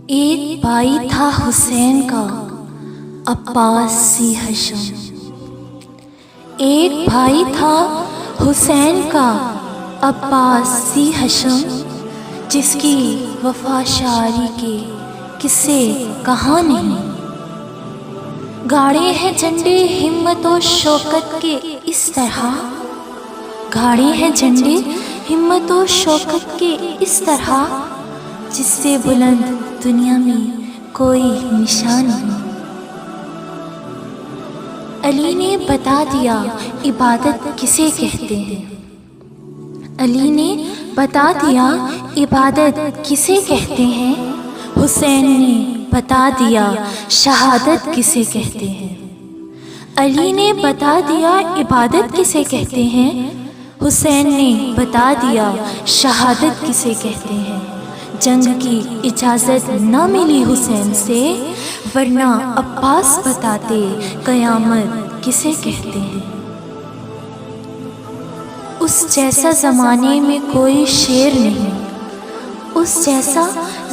ایک بھائی تھا حسین کا عباس سی ہشم، ایک بھائی تھا حسین کا عباس سی ہشم، جس کی وفا شاعری کے قصے کہاں نہیں۔ گاڑے ہیں جھنڈے ہمت و شوکت کے اس طرح، گاڑے ہیں جھنڈے ہمت و شوکت کے اس طرح، جس سے بلند دنیا میں کوئی نشان نہیں۔ علی نے بتا دیا عبادت کسے کہتے ہیں، علی نے بتا دیا عبادت کسے کہتے ہیں، حسین نے بتا دیا شہادت کسے کہتے ہیں۔ علی نے بتا دیا عبادت کسے کہتے ہیں، حسین نے بتا دیا شہادت کسے کہتے ہیں۔ جنگ کی اجازت نہ ملی حسین سے، ورنہ عباس بتاتے قیامت کسے کہتے ہیں۔ اس جیسا زمانے میں کوئی شیر نہیں، اس جیسا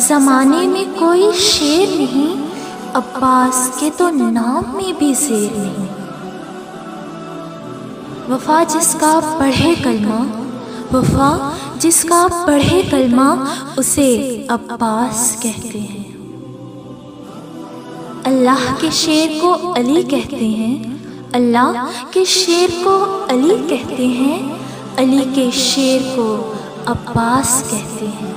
زمانے میں کوئی شیر نہیں، عباس کے تو نام میں بھی زیر نہیں۔ وفا جس کا پڑھے کلمہ، وفا جس کا پڑھے کلمہ، اسے عباس کہتے ہیں۔ اللہ کے شیر کو علی کہتے ہیں، اللہ کے شیر کو علی کہتے ہیں، علی کے شیر کو عباس کہتے ہیں۔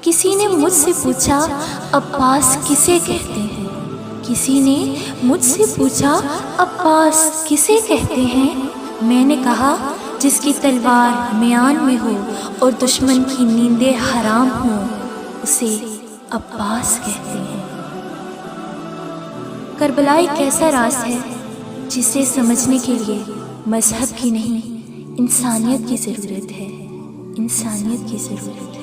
کسی نے مجھ سے پوچھا عباس کسے کہتے ہیں، کسی نے مجھ سے پوچھا عباس کسے کہتے ہیں، میں نے کہا جس کی تلوار میان میں ہو اور دشمن کی نیندیں حرام ہوں، اسے عباس کہتے ہیں۔ کربلا ایک ایسا راز ہے جسے سمجھنے کے لیے مذہب کی نہیں، انسانیت کی ضرورت ہے، انسانیت کی ضرورت ہے۔